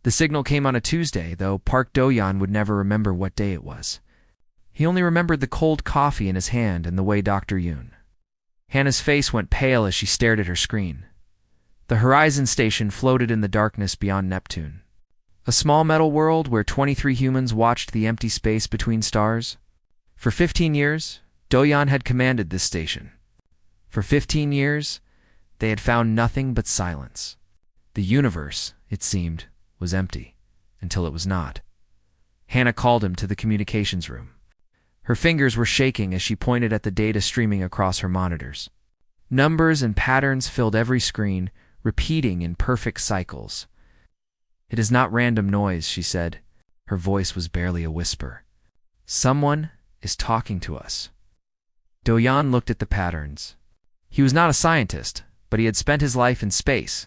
The signal came on a Tuesday, though Park Do-yeon would never remember what day it was. He only remembered the cold coffee in his hand and the way Dr. Yoon. Hannah's face went pale as she stared at her screen. The Horizon Station floated in the darkness beyond Neptune. A small metal world where 23 humans watched the empty space between stars. For 15 years, Do-yeon had commanded this station. For 15 years, they had found nothing but silence. The universe, it seemed, was empty, until it was not. Hannah called him to the communications room. Her fingers were shaking as she pointed at the data streaming across her monitors. Numbers and patterns filled every screen, repeating in perfect cycles. "It is not random noise," she said. Her voice was barely a whisper. "Someone is talking to us." Do-yeon looked at the patterns. He was not a scientist, but he had spent his life in space.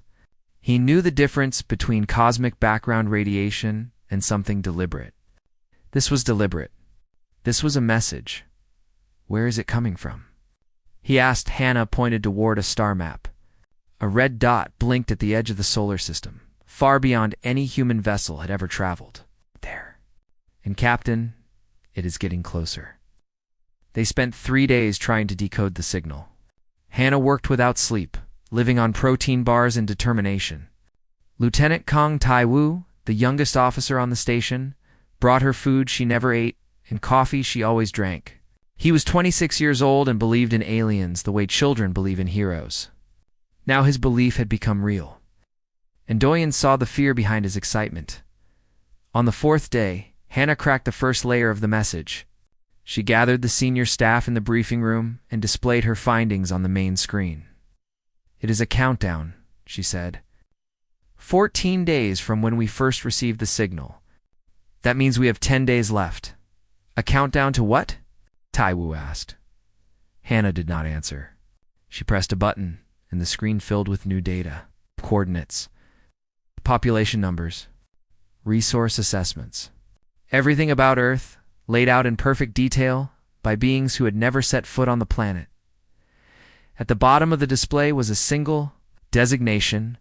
He knew the difference between cosmic background radiation and something deliberate. This was deliberate. This was a message. Where is it coming from? He asked. Hannah pointed toward a star map. A red dot blinked at the edge of the solar system, far beyond any human vessel had ever traveled. There. And Captain, it is getting closer. They spent 3 days trying to decode the signal. Hannah worked without sleep, living on protein bars and determination. Lieutenant Kong Tai-woo, the youngest officer on the station, brought her food she never ate and coffee she always drank. He was 26 years old and believed in aliens the way children believe in heroes. Now his belief had become real. And Do-yeon saw the fear behind his excitement. On the 4th day, Hannah cracked the first layer of the message. She gathered the senior staff in the briefing room and displayed her findings on the main screen. "It is a countdown," she said. 14 days from when we first received the signal. That means we have 10 days left. A countdown to what? Tai-woo asked. Hannah did not answer. She pressed a button, and the screen filled with new data, coordinates, population numbers, resource assessments. Everything about Earth, laid out in perfect detail by beings who had never set foot on the planet. At the bottom of the display was a single designation,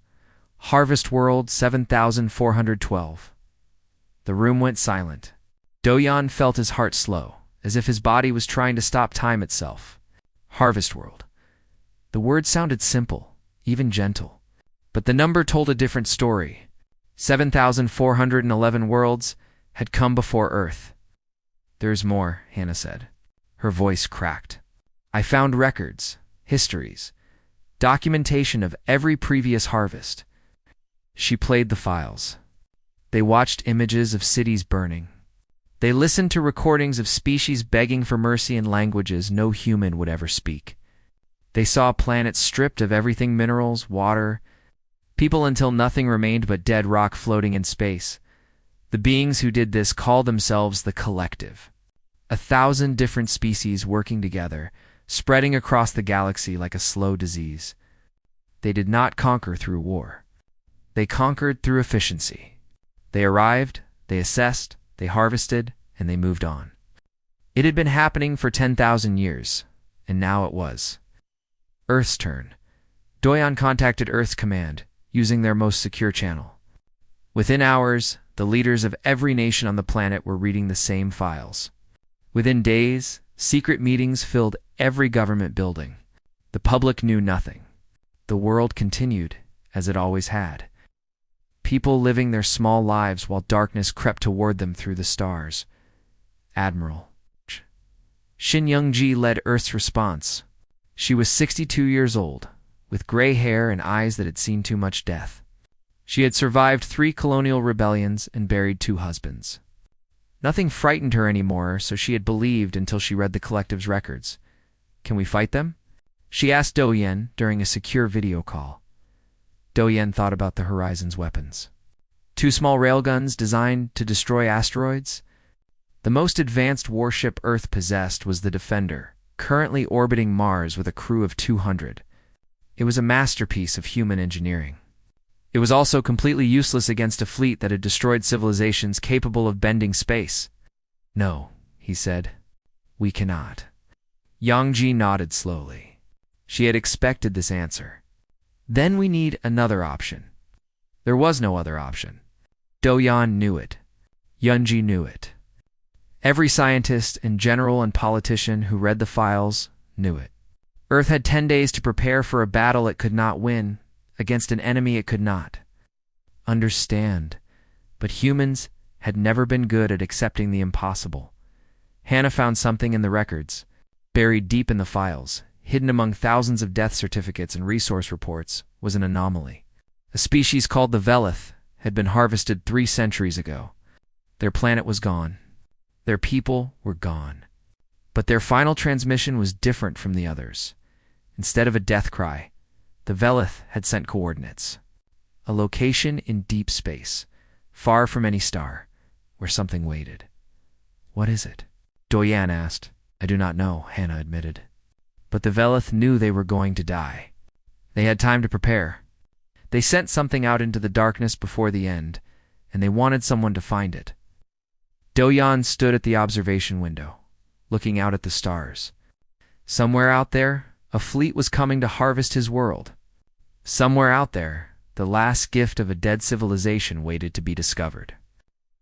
Harvest World 7412. The room went silent. Do-yeon felt his heart slow, as if his body was trying to stop time itself. Harvest World. The word sounded simple, even gentle. But the number told a different story. 7,411 worlds had come before Earth. "There's more," Hannah said. Her voice cracked. "I found records, histories, documentation of every previous harvest." She played the files. They watched images of cities burning. They listened to recordings of species begging for mercy in languages no human would ever speak. They saw planets stripped of everything: minerals, water, people, until nothing remained but dead rock floating in space. The beings who did this called themselves the Collective. 1,000 different species working together, spreading across the galaxy like a slow disease. They did not conquer through war. They conquered through efficiency. They arrived, they assessed, they harvested, and they moved on. It had been happening for 10,000 years, and now it was Earth's turn. Do-yeon contacted Earth's command, using their most secure channel. Within hours, the leaders of every nation on the planet were reading the same files. Within days, secret meetings filled every government building. The public knew nothing. The world continued, as it always had. People living their small lives while darkness crept toward them through the stars. Admiral Shin Young-ji led Earth's response. She was 62 years old, with gray hair and eyes that had seen too much death. She had survived 3 colonial rebellions and buried 2 husbands. Nothing frightened her anymore, so she had believed until she read the Collective's records. "Can we fight them?" she asked Do-yeon during a secure video call. Do-yeon thought about the Horizon's weapons. 2 small railguns designed to destroy asteroids. The most advanced warship Earth possessed was the Defender, currently orbiting Mars with a crew of 200. It was a masterpiece of human engineering. It was also completely useless against a fleet that had destroyed civilizations capable of bending space. "No," he said. "We cannot." Yang-ji nodded slowly. She had expected this answer. "Then we need another option." There was no other option. Do-Yan knew it. Yunji knew it. Every scientist and general and politician who read the files knew it. Earth had 10 days to prepare for a battle it could not win, against an enemy it could not understand. But humans had never been good at accepting the impossible. Hannah found something in the records, buried deep in the files, hidden among thousands of death certificates and resource reports, was an anomaly. A species called the Velith had been harvested 3 centuries ago. Their planet was gone. Their people were gone. But their final transmission was different from the others. Instead of a death cry, the Velith had sent coordinates. A location in deep space, far from any star, where something waited. "What is it?" Do-Yan asked. "I do not know," Hannah admitted. But the Velith knew they were going to die. They had time to prepare. They sent something out into the darkness before the end, and they wanted someone to find it. Do-Yan stood at the observation window, looking out at the stars. Somewhere out there, a fleet was coming to harvest his world. Somewhere out there, the last gift of a dead civilization waited to be discovered.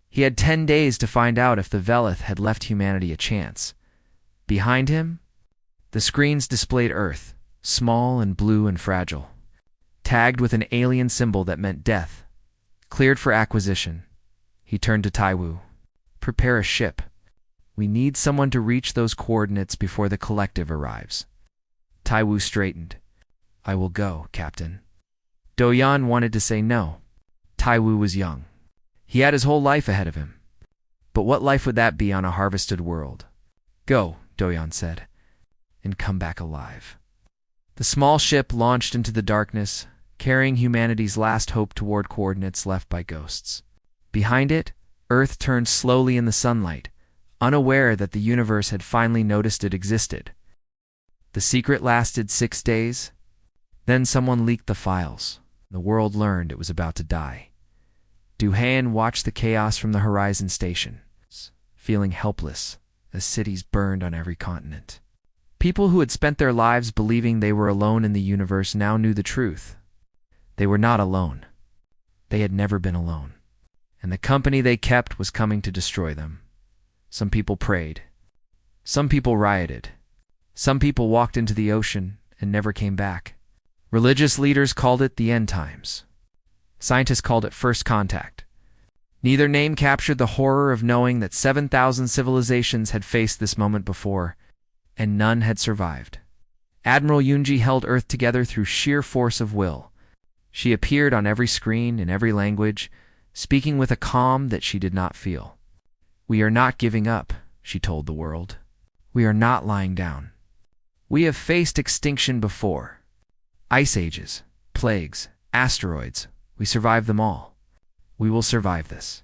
He had 10 days to find out if the Velith had left humanity a chance. Behind him, the screens displayed Earth, small and blue and fragile, tagged with an alien symbol that meant death, cleared for acquisition. He turned to Taiwu. "Prepare a ship. We need someone to reach those coordinates before the collective arrives." Taiwu straightened. "I will go, Captain." Do-Yan wanted to say no. Taiwu was young. He had his whole life ahead of him. But what life would that be on a harvested world? "Go," Do-Yan said, "and come back alive." The small ship launched into the darkness, carrying humanity's last hope toward coordinates left by ghosts. Behind it, Earth turned slowly in the sunlight, unaware that the universe had finally noticed it existed. The secret lasted 6 days. Then someone leaked the files. The world learned it was about to die. Du-Han watched the chaos from the Horizon Station, feeling helpless as cities burned on every continent. People who had spent their lives believing they were alone in the universe now knew the truth. They were not alone. They had never been alone. And the company they kept was coming to destroy them. Some people prayed. Some people rioted. Some people walked into the ocean and never came back. Religious leaders called it the end times. Scientists called it first contact. Neither name captured the horror of knowing that 7,000 civilizations had faced this moment before, and none had survived. Admiral Yunji held Earth together through sheer force of will. She appeared on every screen in every language, speaking with a calm that she did not feel. "We are not giving up," she told the world. "We are not lying down. We have faced extinction before. Ice ages, plagues, asteroids. We survived them all. We will survive this."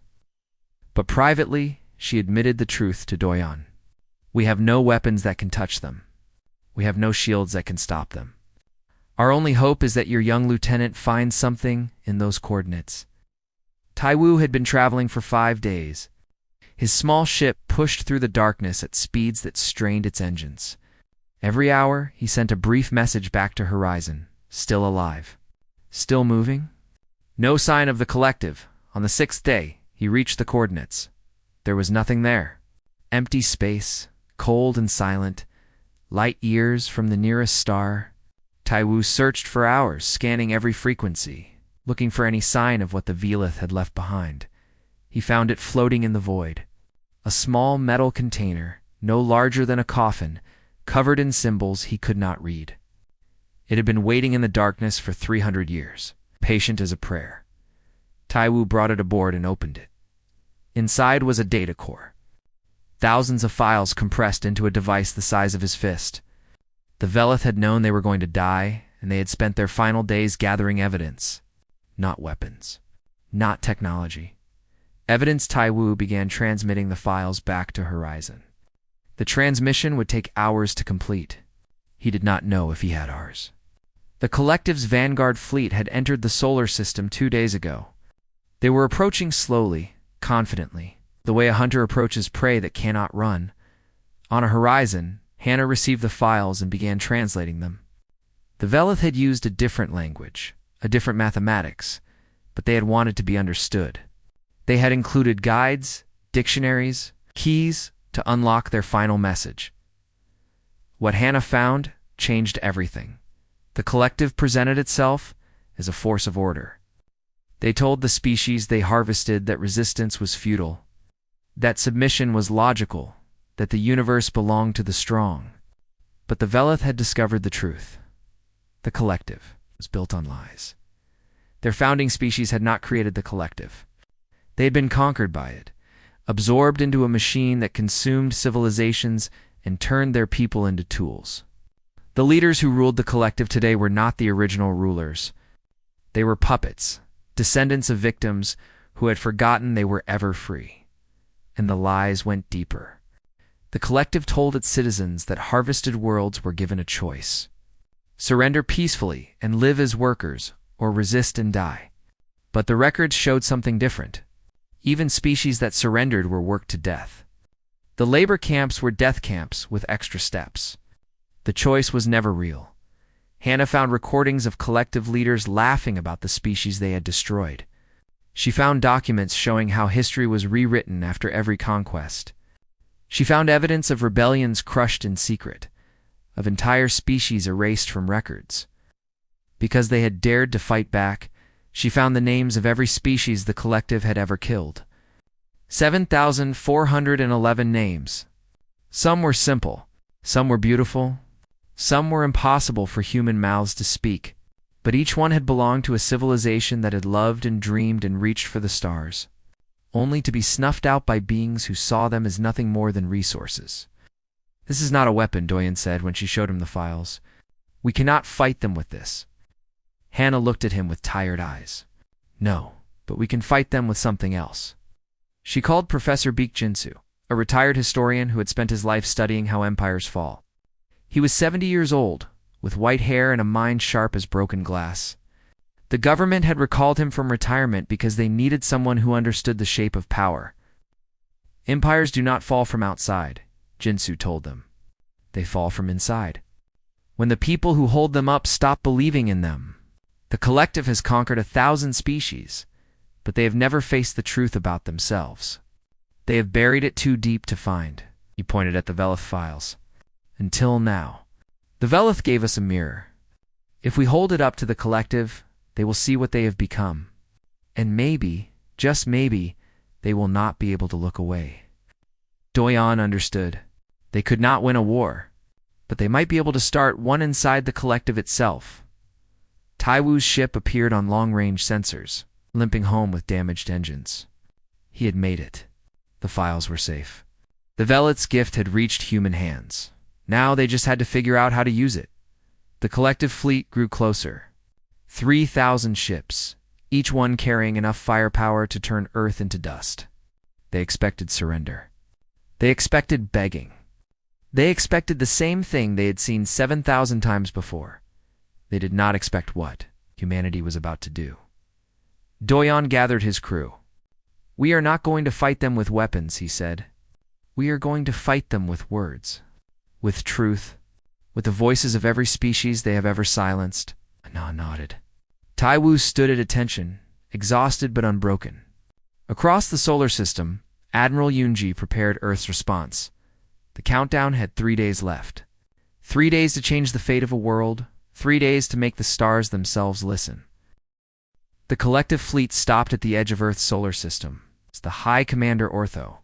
But privately, she admitted the truth to Do-Yan. "We have no weapons that can touch them. We have no shields that can stop them. Our only hope is that your young lieutenant finds something in those coordinates." Taiwu had been traveling for 5 days. His small ship pushed through the darkness at speeds that strained its engines. Every hour, he sent a brief message back to Horizon. Still alive. Still moving? No sign of the collective. On the 6th day, he reached the coordinates. There was nothing there. Empty space, cold and silent, light years from the nearest star. Taiwu searched for hours, scanning every frequency, looking for any sign of what the Velith had left behind. He found it floating in the void. A small metal container, no larger than a coffin, covered in symbols he could not read. It had been waiting in the darkness for 300 years, patient as a prayer. Taiwu brought it aboard and opened it. Inside was a data core. Thousands of files compressed into a device the size of his fist. The Velith had known they were going to die, and they had spent their final days gathering evidence. Not weapons. Not technology. Evidence. Taiwu began transmitting the files back to Horizon. The transmission would take hours to complete. He did not know if he had hours. The collective's vanguard fleet had entered the solar system 2 days ago. They were approaching slowly, confidently, the way a hunter approaches prey that cannot run. On a horizon, Hannah received the files and began translating them. The Velith had used a different language, a different mathematics, but they had wanted to be understood. They had included guides, dictionaries, keys to unlock their final message. What Hannah found changed everything. The collective presented itself as a force of order. They told the species they harvested that resistance was futile, that submission was logical, that the universe belonged to the strong. But the Velith had discovered the truth. The collective was built on lies. Their founding species had not created the collective. They had been conquered by it, absorbed into a machine that consumed civilizations and turned their people into tools. The leaders who ruled the collective today were not the original rulers. They were puppets, descendants of victims who had forgotten they were ever free. And the lies went deeper. The collective told its citizens that harvested worlds were given a choice. Surrender peacefully and live as workers, or resist and die. But the records showed something different. Even species that surrendered were worked to death. The labor camps were death camps with extra steps. The choice was never real. Hannah found recordings of collective leaders laughing about the species they had destroyed. She found documents showing how history was rewritten after every conquest. She found evidence of rebellions crushed in secret, of entire species erased from records. Because they had dared to fight back, she found the names of every species the collective had ever killed. 7,411 names. Some were simple, some were beautiful, some were impossible for human mouths to speak, but each one had belonged to a civilization that had loved and dreamed and reached for the stars, only to be snuffed out by beings who saw them as nothing more than resources. "This is not a weapon," Doyen said when she showed him the files. "We cannot fight them with this." Hannah looked at him with tired eyes. "No, but we can fight them with something else." She called Professor Beek Jinsu, a retired historian who had spent his life studying how empires fall. He was 70 years old, with white hair and a mind sharp as broken glass. The government had recalled him from retirement because they needed someone who understood the shape of power. "Empires do not fall from outside," Jinsu told them. "They fall from inside. When the people who hold them up stop believing in them." The collective has conquered 1,000 species, but they have never faced the truth about themselves. They have buried it too deep to find. He pointed at the Velith files. "Until now. The Velith gave us a mirror. If we hold it up to the collective, they will see what they have become. And maybe, just maybe, they will not be able to look away." Doyen understood. They could not win a war, but they might be able to start one inside the collective itself. Taiwu's ship appeared on long-range sensors, limping home with damaged engines. He had made it. The files were safe. The Velith's gift had reached human hands. Now they just had to figure out how to use it. The collective fleet grew closer. 3,000 ships, each one carrying enough firepower to turn Earth into dust. They expected surrender. They expected begging. They expected the same thing they had seen 7,000 times before. They did not expect what humanity was about to do. Doyen gathered his crew. "We are not going to fight them with weapons," he said. "We are going to fight them with words, with truth, with the voices of every species they have ever silenced." Ana nodded. Taiwu stood at attention, exhausted but unbroken. Across the solar system, Admiral Yunji prepared Earth's response. The countdown had 3 days left. 3 days to change the fate of a world, 3 days to make the stars themselves listen. The collective fleet stopped at the edge of Earth's solar system. The High Commander Ortho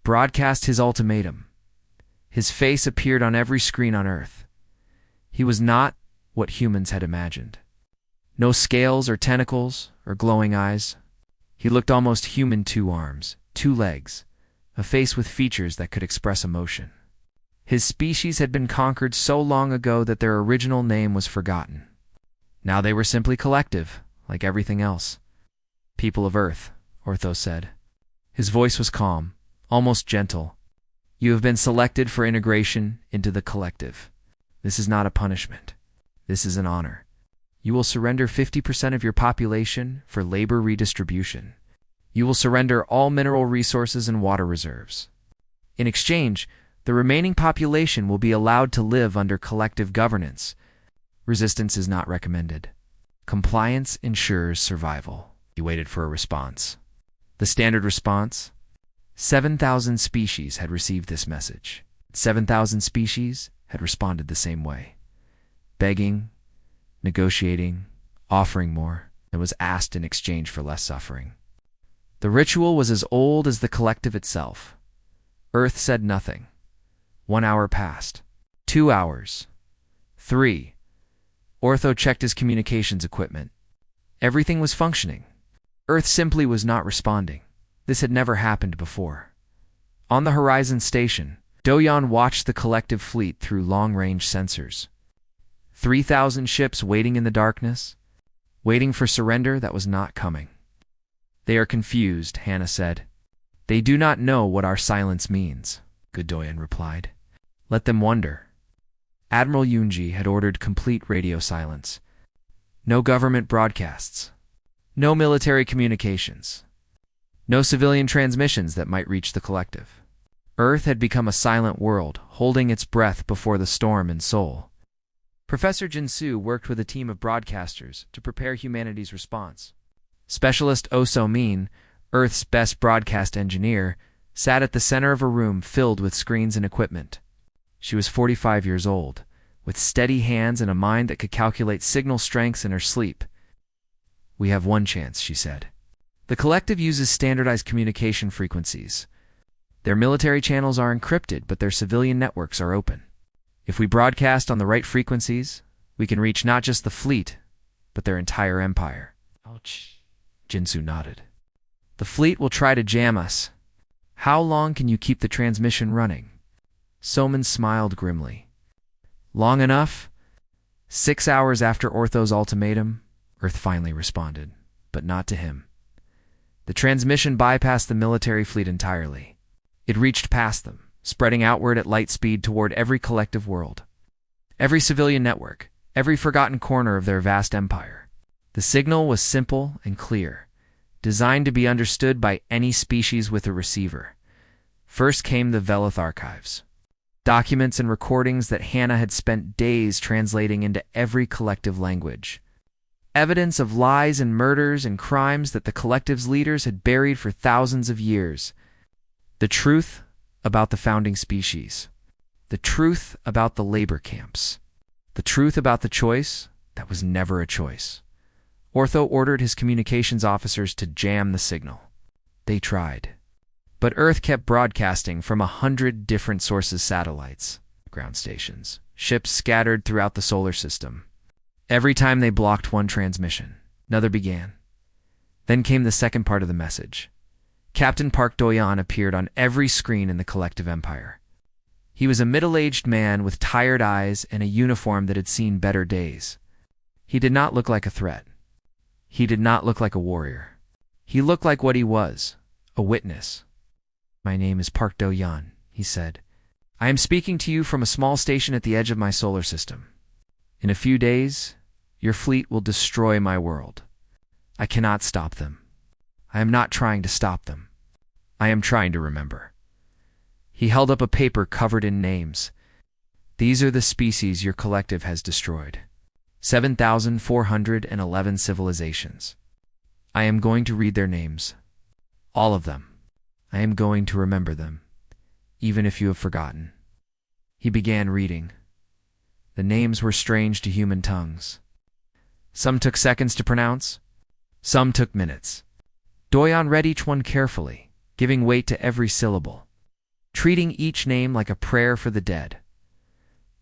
broadcast his ultimatum. His face appeared on every screen on Earth. He was not what humans had imagined. No scales or tentacles or glowing eyes. He looked almost human: 2 arms, 2 legs, a face with features that could express emotion. His species had been conquered so long ago that their original name was forgotten. Now they were simply collective, like everything else. "People of Earth," Ortho said. His voice was calm, almost gentle. "You have been selected for integration into the collective. This is not a punishment. This is an honor. You will surrender 50% of your population for labor redistribution. You will surrender all mineral resources and water reserves. In exchange, the remaining population will be allowed to live under collective governance. Resistance is not recommended. Compliance ensures survival." He waited for a response. The standard response? 7,000 species had received this message. 7,000 species had responded the same way. Begging, negotiating, offering more, and was asked in exchange for less suffering. The ritual was as old as the collective itself. Earth said nothing. 1 hour passed. 2 hours. 3. Ortho checked his communications equipment. Everything was functioning. Earth simply was not responding. This had never happened before. On the Horizon Station, Do-Yan watched the collective fleet through long-range sensors. 3,000 ships waiting in the darkness, waiting for surrender that was not coming. They are confused, Hannah said. They do not know what our silence means, Do-Yan replied. Let them wonder. Admiral Yunji had ordered complete radio silence. No government broadcasts. No military communications. No civilian transmissions that might reach the collective. Earth had become a silent world, holding its breath before the storm in Seoul. Professor Jinsu worked with a team of broadcasters to prepare humanity's response. Specialist Oh So-min, Earth's best broadcast engineer, sat at the center of a room filled with screens and equipment. She was 45 years old, with steady hands and a mind that could calculate signal strengths in her sleep. We have one chance, she said. The collective uses standardized communication frequencies. Their military channels are encrypted, but their civilian networks are open. If we broadcast on the right frequencies, we can reach not just the fleet, but their entire empire. Ouch. Jinsu nodded. The fleet will try to jam us. How long can you keep the transmission running? So-min smiled grimly. Long enough? 6 hours after Ortho's ultimatum, Earth finally responded, but not to him. The transmission bypassed the military fleet entirely. It reached past them, spreading outward at light speed toward every collective world. Every civilian network, every forgotten corner of their vast empire. The signal was simple and clear, designed to be understood by any species with a receiver. First came the Velith archives. Documents and recordings that Hannah had spent days translating into every collective language. Evidence of lies and murders and crimes that the collective's leaders had buried for thousands of years. The truth about the founding species. The truth about the labor camps. The truth about the choice that was never a choice. Ortho ordered his communications officers to jam the signal. They tried. But Earth kept broadcasting from 100 different sources, satellites, ground stations, ships scattered throughout the solar system. Every time they blocked one transmission, another began. Then came the second part of the message. Captain Park Do-Yan appeared on every screen in the collective empire. He was a middle-aged man with tired eyes and a uniform that had seen better days. He did not look like a threat. He did not look like a warrior. He looked like what he was, a witness. My name is Park Do-Yan, he said. I am speaking to you from a small station at the edge of my solar system. In a few days, your fleet will destroy my world. I cannot stop them. I am not trying to stop them. I am trying to remember. He held up a paper covered in names. These are the species your collective has destroyed. 7,411 civilizations. I am going to read their names. All of them. I am going to remember them, even if you have forgotten. He began reading. The names were strange to human tongues. Some took seconds to pronounce. Some took minutes. Do-Yan read each one carefully, giving weight to every syllable, treating each name like a prayer for the dead.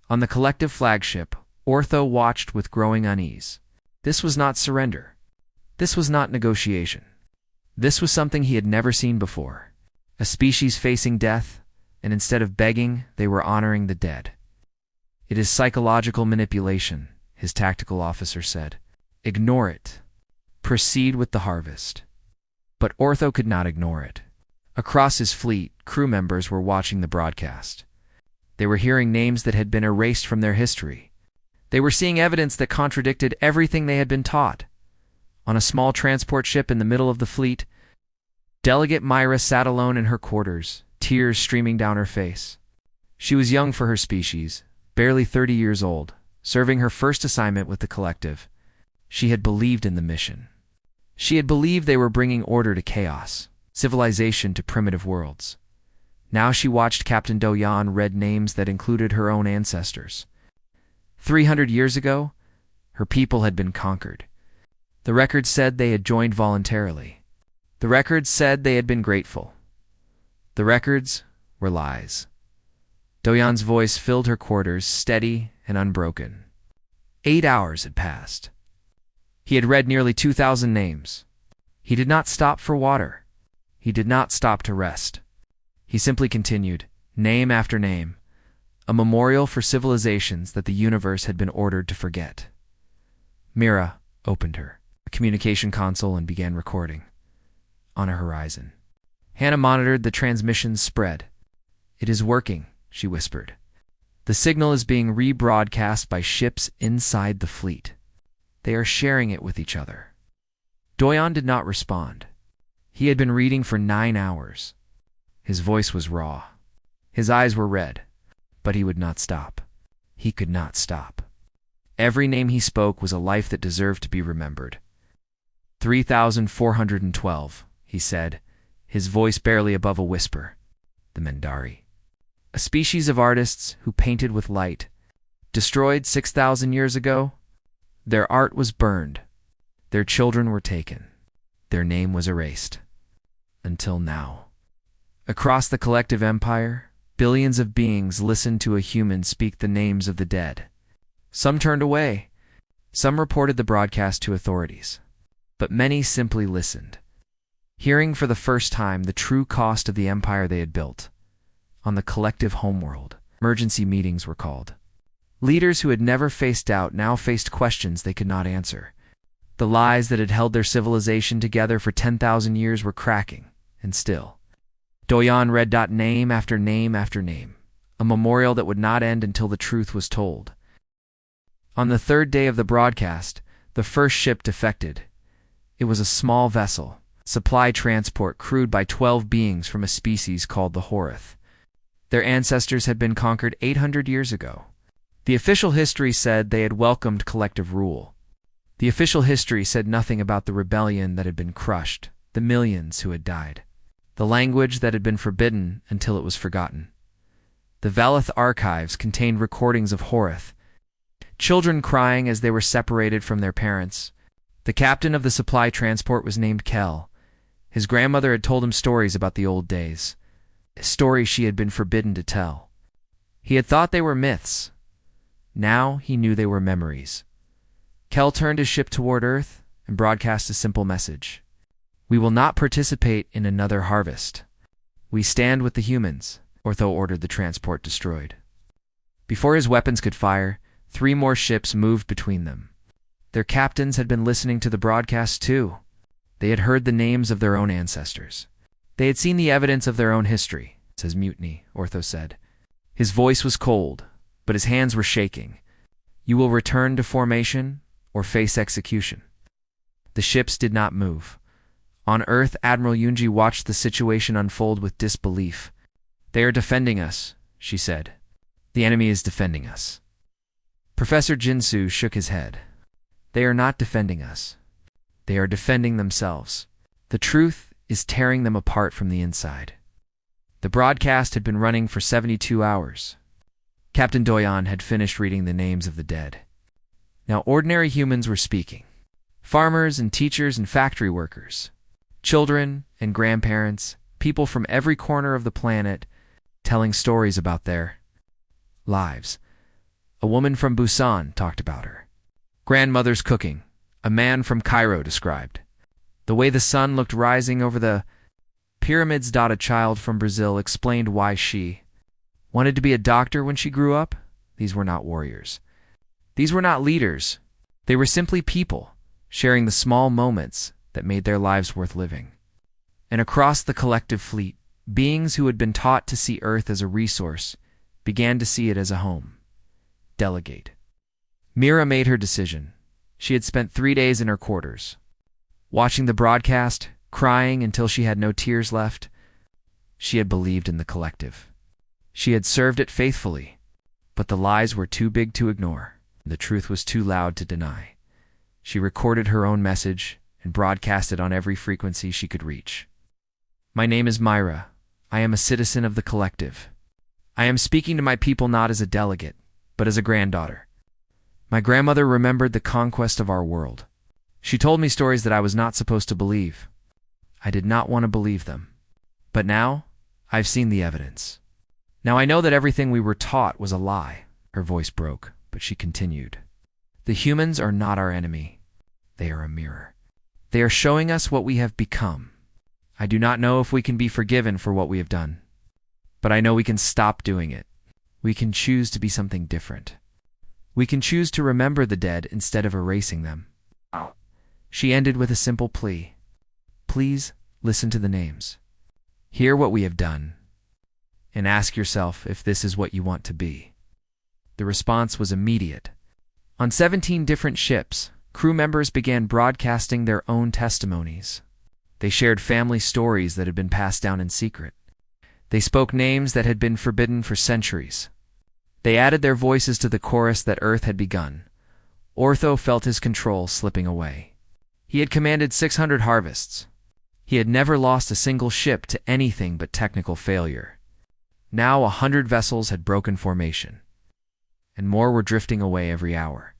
On the collective flagship, Ortho watched with growing unease. This was not surrender. This was not negotiation. This was something he had never seen before. A species facing death, and instead of begging, they were honoring the dead. It is psychological manipulation, his tactical officer said. Ignore it. Proceed with the harvest. But Ortho could not ignore it. Across his fleet, crew members were watching the broadcast. They were hearing names that had been erased from their history. They were seeing evidence that contradicted everything they had been taught. On a small transport ship in the middle of the fleet, Delegate Myra sat alone in her quarters, tears streaming down her face. She was young for her species, barely 30 years old, serving her first assignment with the collective. She had believed in the mission. She had believed they were bringing order to chaos, civilization to primitive worlds. Now she watched Captain Do-Yan read names that included her own ancestors. 300 years ago, her people had been conquered. The records said they had joined voluntarily. The records said they had been grateful. The records were lies. Do-Yan's voice filled her quarters, steady and unbroken. 8 hours had passed. He had read nearly 2,000 names. He did not stop for water. He did not stop to rest. He simply continued, name after name, a memorial for civilizations that the universe had been ordered to forget. Mira opened her communication console and began recording. On a horizon. Hannah monitored the transmission's spread. It is working, she whispered. The signal is being rebroadcast by ships inside the fleet. They are sharing it with each other. Do-Yan did not respond. He had been reading for 9 hours. His voice was raw. His eyes were red, but he would not stop. He could not stop. Every name he spoke was a life that deserved to be remembered. 3,412, he said, his voice barely above a whisper. The Mendari. A species of artists who painted with light. Destroyed 6,000 years ago. Their art was burned. Their children were taken. Their name was erased. Until now. Across the collective empire, billions of beings listened to a human speak the names of the dead. Some turned away. Some reported the broadcast to authorities. But many simply listened, hearing for the first time the true cost of the empire they had built. On the collective homeworld, emergency meetings were called. Leaders who had never faced doubt now faced questions they could not answer. The lies that had held their civilization together for 10,000 years were cracking, and still. Do-Yan read name after name after name, a memorial that would not end until the truth was told. On the third day of the broadcast, the first ship defected. It was a small vessel, supply transport crewed by 12 beings from a species called the Horith. Their ancestors had been conquered 800 years ago. The official history said they had welcomed collective rule. The official history said nothing about the rebellion that had been crushed, the millions who had died, the language that had been forbidden until it was forgotten. The Valith archives contained recordings of Horith, children crying as they were separated from their parents. The captain of the supply transport was named Kel. His grandmother had told him stories about the old days, stories she had been forbidden to tell. He had thought they were myths. Now he knew they were memories. Kel turned his ship toward Earth and broadcast a simple message. We will not participate in another harvest. We stand with the humans, Ortho ordered the transport destroyed. Before his weapons could fire, 3 more ships moved between them. Their captains had been listening to the broadcast too. They had heard the names of their own ancestors. They had seen the evidence of their own history, says Mutiny, Ortho said. His voice was cold, but his hands were shaking. You will return to formation or face execution. The ships did not move. On Earth, Admiral Yunji watched the situation unfold with disbelief. They are defending us, she said. The enemy is defending us. Professor Jinsu shook his head. They are not defending us. They are defending themselves. The truth is tearing them apart from the inside. The broadcast had been running for 72 hours. Captain Do-Yan had finished reading the names of the dead. Now ordinary humans were speaking. Farmers and teachers and factory workers. Children and grandparents, people from every corner of the planet, telling stories about their lives. A woman from Busan talked about her grandmother's cooking, a man from Cairo described. The way the sun looked rising over the pyramids. A child from Brazil explained why she wanted to be a doctor when she grew up. These were not warriors. These were not leaders. They were simply people, sharing the small moments that made their lives worth living. And across the collective fleet, beings who had been taught to see Earth as a resource began to see it as a home. Delegate. Mira made her decision. She had spent 3 days in her quarters, watching the broadcast, crying until she had no tears left. She had believed in the collective. She had served it faithfully, but the lies were too big to ignore. The truth was too loud to deny. She recorded her own message and broadcast it on every frequency she could reach. My name is Myra. I am a citizen of the collective. I am speaking to my people not as a delegate, but as a granddaughter. My grandmother remembered the conquest of our world. She told me stories that I was not supposed to believe. I did not want to believe them. But now, I've seen the evidence. Now I know that everything we were taught was a lie. Her voice broke, but she continued. The humans are not our enemy. They are a mirror. They are showing us what we have become. I do not know if we can be forgiven for what we have done, but I know we can stop doing it. We can choose to be something different. We can choose to remember the dead instead of erasing them. She ended with a simple plea. Please listen to the names. Hear what we have done, and ask yourself if this is what you want to be. The response was immediate. On 17 different ships, crew members began broadcasting their own testimonies. They shared family stories that had been passed down in secret. They spoke names that had been forbidden for centuries. They added their voices to the chorus that Earth had begun. Ortho felt his control slipping away. He had commanded 600 harvests. He had never lost a single ship to anything but technical failure. Now 100 vessels had broken formation, and more were drifting away every hour.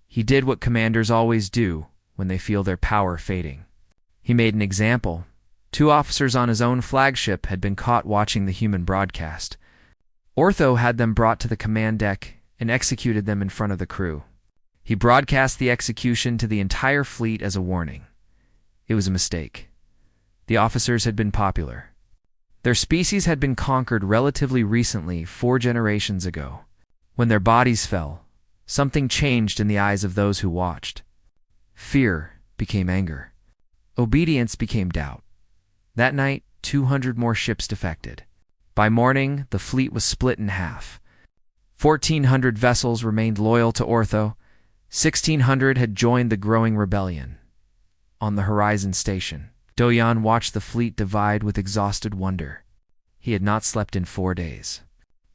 He did what commanders always do when they feel their power fading. He made an example. 2 officers on his own flagship had been caught watching the human broadcast. Ortho had them brought to the command deck and executed them in front of the crew. He broadcast the execution to the entire fleet as a warning. It was a mistake. The officers had been popular. Their species had been conquered relatively recently, 4 generations ago. When their bodies fell, something changed in the eyes of those who watched. Fear became anger. Obedience became doubt. That night, 200 more ships defected. By morning, the fleet was split in half. 1,400 vessels remained loyal to Ortho. 1,600 had joined the growing rebellion. On the horizon station, Doyan watched the fleet divide with exhausted wonder. He had not slept in 4 days.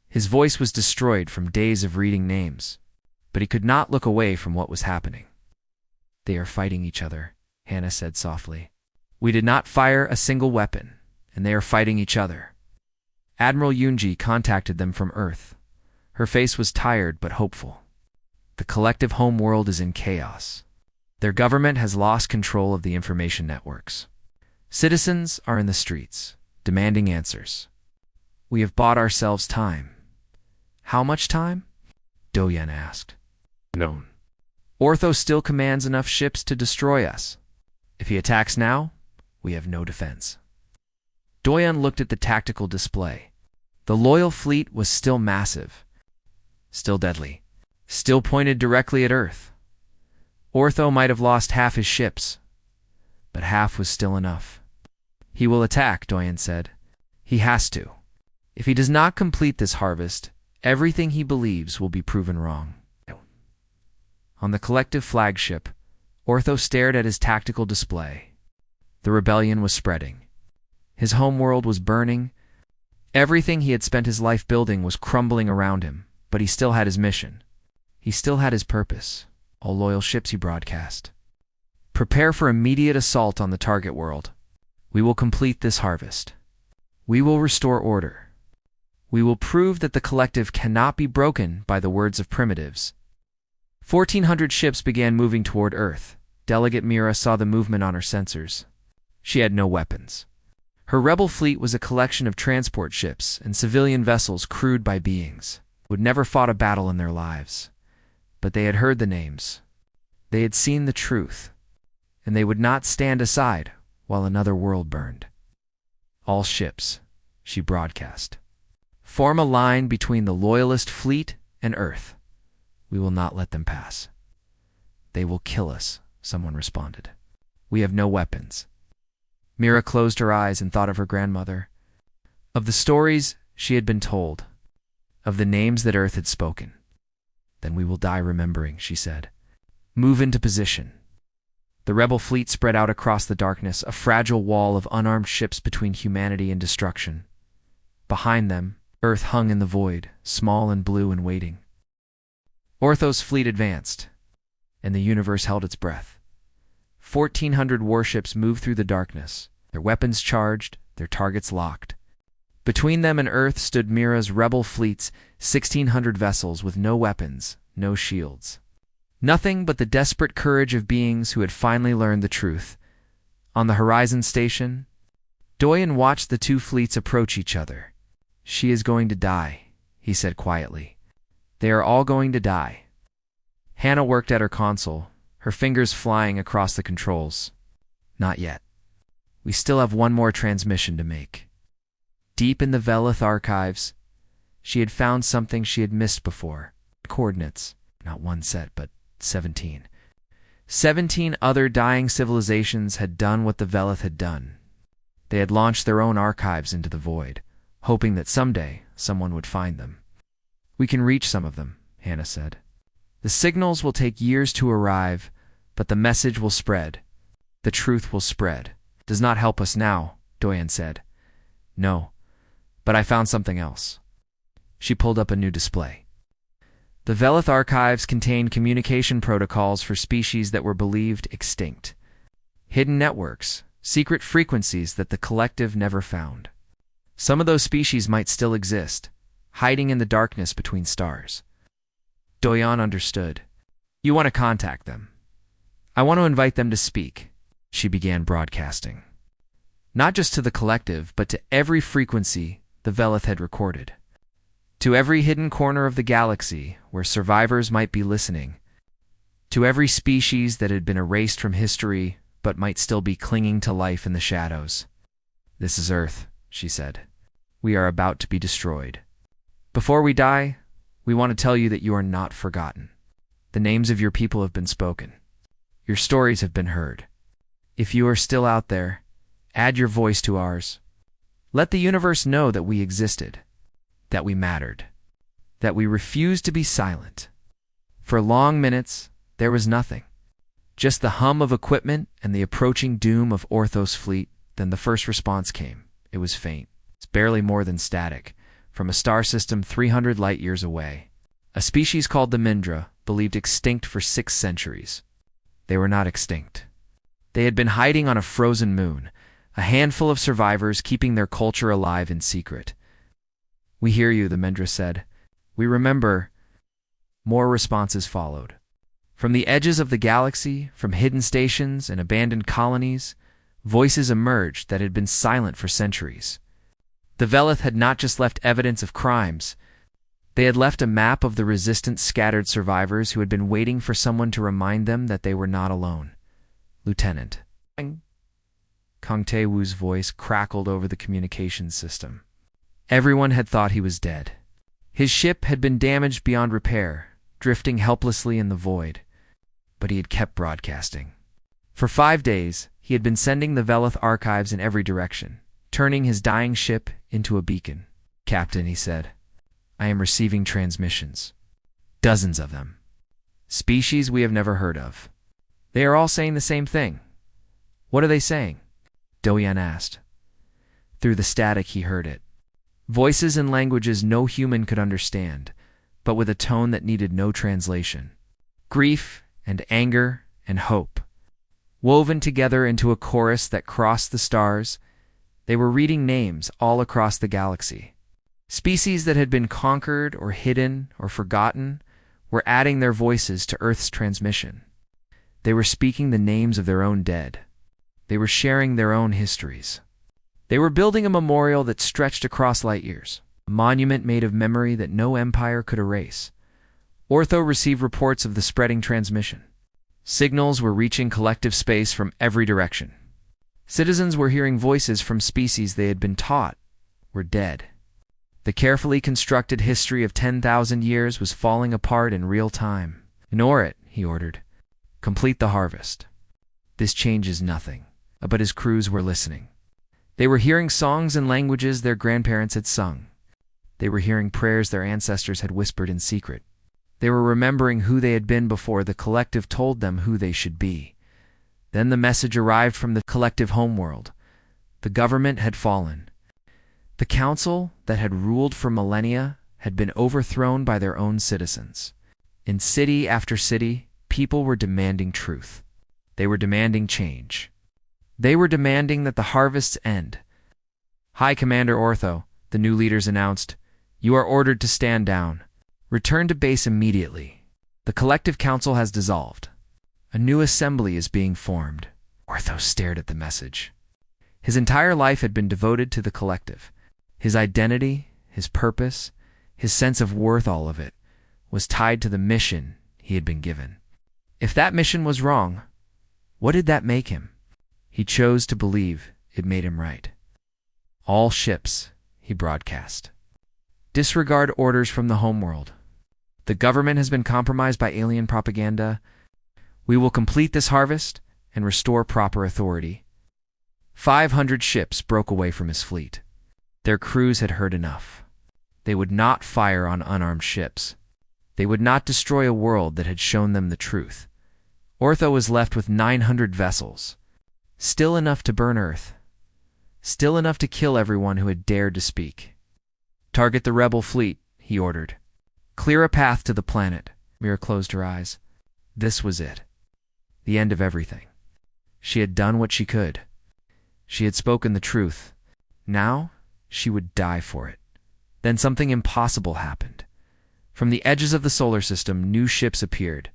His voice was destroyed from days of reading names, but he could not look away from what was happening. They are fighting each other, Hannah said softly. We did not fire a single weapon, and they are fighting each other. Admiral Yunji contacted them from Earth. Her face was tired but hopeful. The collective home world is in chaos. Their government has lost control of the information networks. Citizens are in the streets, demanding answers. We have bought ourselves time. How much time? Doyan asked. None. Ortho still commands enough ships to destroy us. If he attacks now, we have no defense. Doyan looked at the tactical display. The loyal fleet was still massive, still deadly, still pointed directly at Earth. Ortho might have lost half his ships, but half was still enough. He will attack, Doyan said. He has to. If he does not complete this harvest, everything he believes will be proven wrong. On the collective flagship, Ortho stared at his tactical display. The rebellion was spreading. His homeworld was burning. Everything he had spent his life building was crumbling around him, but he still had his mission. He still had his purpose. All loyal ships, he broadcast. Prepare for immediate assault on the target world. We will complete this harvest. We will restore order. We will prove that the collective cannot be broken by the words of primitives. 1,400 ships began moving toward Earth. Delegate Mira saw the movement on her sensors. She had no weapons. Her rebel fleet was a collection of transport ships and civilian vessels crewed by beings who had never fought a battle in their lives. But they had heard the names. They had seen the truth, and they would not stand aside while another world burned. All ships, she broadcast, form a line between the loyalist fleet and Earth. We will not let them pass. They will kill us, someone responded. We have no weapons. Mira closed her eyes and thought of her grandmother, of the stories she had been told, of the names that Earth had spoken. Then we will die remembering, she said. Move into position. The rebel fleet spread out across the darkness, a fragile wall of unarmed ships between humanity and destruction. Behind them, Earth hung in the void, small and blue and waiting. Ortho's fleet advanced, and the universe held its breath. 1,400 warships moved through the darkness, their weapons charged, their targets locked. Between them and Earth stood Mira's rebel fleets, 1,600 vessels with no weapons, no shields. Nothing but the desperate courage of beings who had finally learned the truth. On the horizon station, Doyen watched the two fleets approach each other. "She is going to die," he said quietly. "They are all going to die." Hannah worked at her console, her fingers flying across the controls. "Not yet. We still have one more transmission to make." Deep in the Velith archives, she had found something she had missed before. Coordinates. Not one set, but 17. 17 other dying civilizations had done what the Velith had done. They had launched their own archives into the void, hoping that someday someone would find them. "We can reach some of them," Hannah said. "The signals will take years to arrive, but the message will spread. The truth will spread." "Does not help us now," Doyen said. "No, but I found something else." She pulled up a new display. The Velith archives contained communication protocols for species that were believed extinct. Hidden networks, secret frequencies that the collective never found. Some of those species might still exist, hiding in the darkness between stars. Doyen understood. "You want to contact them. I want to invite them to speak," she began broadcasting. Not just to the collective, but to every frequency the Velith had recorded. To every hidden corner of the galaxy where survivors might be listening. To every species that had been erased from history but might still be clinging to life in the shadows. "This is Earth," she said. "We are about to be destroyed. Before we die, we want to tell you that you are not forgotten. The names of your people have been spoken. Your stories have been heard. If you are still out there, add your voice to ours. Let the universe know that we existed, that we mattered, that we refused to be silent." For long minutes, there was nothing. Just the hum of equipment and the approaching doom of Orthos' fleet. Then the first response came. It was faint. It's barely more than static, from a star system 300 light-years away. A species called the Mindra, believed extinct for 6 centuries. They were not extinct. They had been hiding on a frozen moon, a handful of survivors keeping their culture alive in secret. "We hear you," the Mindra said. "We remember." More responses followed. From the edges of the galaxy, from hidden stations and abandoned colonies, voices emerged that had been silent for centuries. The Velith had not just left evidence of crimes. They had left a map of the resistant scattered survivors who had been waiting for someone to remind them that they were not alone. "Lieutenant." Kong Tae-woo's voice crackled over the communications system. Everyone had thought he was dead. His ship had been damaged beyond repair, drifting helplessly in the void. But he had kept broadcasting. For 5 days, he had been sending the Velith archives in every direction, turning his dying ship into a beacon. "Captain," he said, "I am receiving transmissions. Dozens of them. Species we have never heard of. They are all saying the same thing." "What are they saying?" Doyen asked. Through the static he heard it. Voices in languages no human could understand, but with a tone that needed no translation. Grief and anger and hope. Woven together into a chorus that crossed the stars, they were reading names all across the galaxy. Species that had been conquered or hidden or forgotten were adding their voices to Earth's transmission. They were speaking the names of their own dead. They were sharing their own histories. They were building a memorial that stretched across light years, a monument made of memory that no empire could erase. Ortho received reports of the spreading transmission. Signals were reaching collective space from every direction. Citizens were hearing voices from species they had been taught were dead. The carefully constructed history of 10,000 years was falling apart in real time. "Ignore it," he ordered. "Complete the harvest." This changes nothing. But his crews were listening. They were hearing songs and languages their grandparents had sung. They were hearing prayers their ancestors had whispered in secret. They were remembering who they had been before the collective told them who they should be. Then the message arrived from the collective homeworld. The government had fallen. The council that had ruled for millennia had been overthrown by their own citizens. In city after city, people were demanding truth. They were demanding change. They were demanding that the harvests end. "Hi, Commander Ortho," the new leaders announced. "You are ordered to stand down. Return to base immediately. The Collective Council has dissolved. A new assembly is being formed." Ortho stared at the message. His entire life had been devoted to the Collective. His identity, his purpose, his sense of worth, all of it, was tied to the mission he had been given. If that mission was wrong, what did that make him? He chose to believe it made him right. "All ships," he broadcast. "Disregard orders from the homeworld. The government has been compromised by alien propaganda. We will complete this harvest and restore proper authority." 500 ships broke away from his fleet. Their crews had heard enough. They would not fire on unarmed ships. They would not destroy a world that had shown them the truth. Ortho was left with 900 vessels, still enough to burn Earth, still enough to kill everyone who had dared to speak. "Target the rebel fleet," he ordered. "Clear a path to the planet." Mira closed her eyes. This was it. The end of everything. She had done what she could. She had spoken the truth. Now she would die for it. Then something impossible happened. From the edges of the solar system, new ships appeared.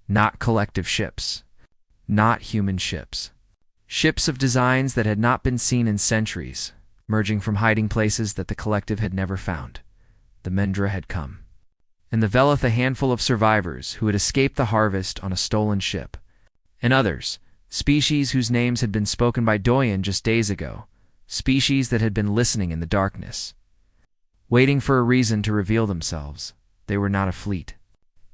Not collective ships. Not human ships. Ships of designs that had not been seen in centuries, emerging from hiding places that the Collective had never found. The Mendra had come. And the Velith, a handful of survivors who had escaped the harvest on a stolen ship. And others, species whose names had been spoken by Doyen just days ago, species that had been listening in the darkness, waiting for a reason to reveal themselves. They were not a fleet.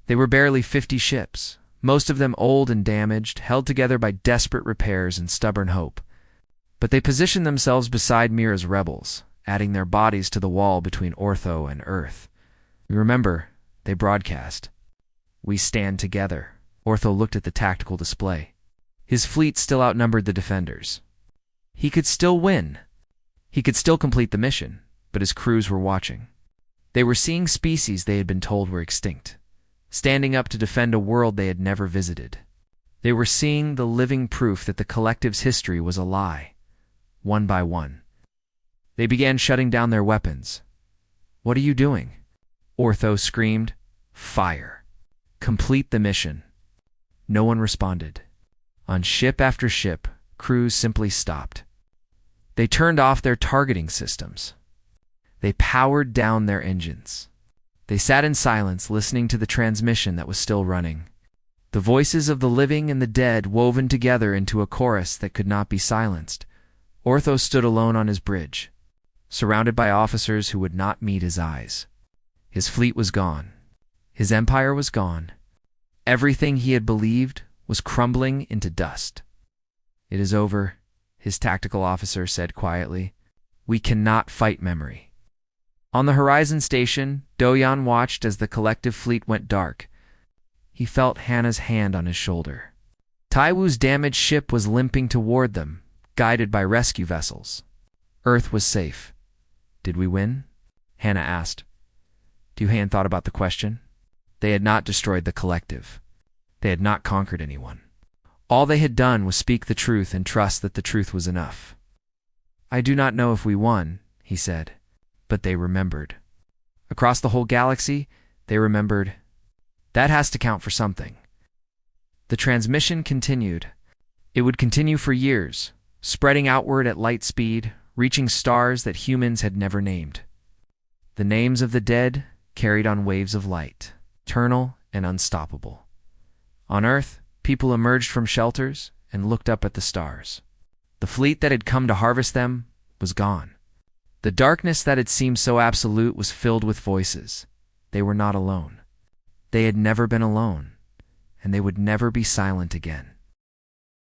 They were barely 50 ships, most of them old and damaged, held together by desperate repairs and stubborn hope. But they positioned themselves beside Mira's rebels, adding their bodies to the wall between Ortho and Earth. "Remember," they broadcast, "we stand together." Ortho looked at the tactical display. His fleet still outnumbered the defenders. He could still win. He could still complete the mission, but his crews were watching. They were seeing species they had been told were extinct, standing up to defend a world they had never visited. They were seeing the living proof that the Collective's history was a lie, one by one. They began shutting down their weapons. "What are you doing?" Ortho screamed. "Fire. Complete the mission." No one responded. On ship after ship, crews simply stopped. They turned off their targeting systems. They powered down their engines. They sat in silence, listening to the transmission that was still running. The voices of the living and the dead woven together into a chorus that could not be silenced. Ortho stood alone on his bridge, surrounded by officers who would not meet his eyes. His fleet was gone. His empire was gone. Everything he had believed was crumbling into dust. "It is over," his tactical officer said quietly. "We cannot fight memory." On the horizon station, Doyan watched as the Collective fleet went dark. He felt Hannah's hand on his shoulder. Taiwu's damaged ship was limping toward them, guided by rescue vessels. Earth was safe. "Did we win?" Hannah asked. Duhan thought about the question. They had not destroyed the Collective. They had not conquered anyone. All they had done was speak the truth and trust that the truth was enough. "I do not know if we won," he said, but they remembered. Across the whole galaxy, they remembered. That has to count for something. The transmission continued. It would continue for years, spreading outward at light speed, reaching stars that humans had never named. The names of the dead carried on waves of light, eternal and unstoppable. On Earth, people emerged from shelters and looked up at the stars. The fleet that had come to harvest them was gone. The darkness that had seemed so absolute was filled with voices. They were not alone. They had never been alone, and they would never be silent again.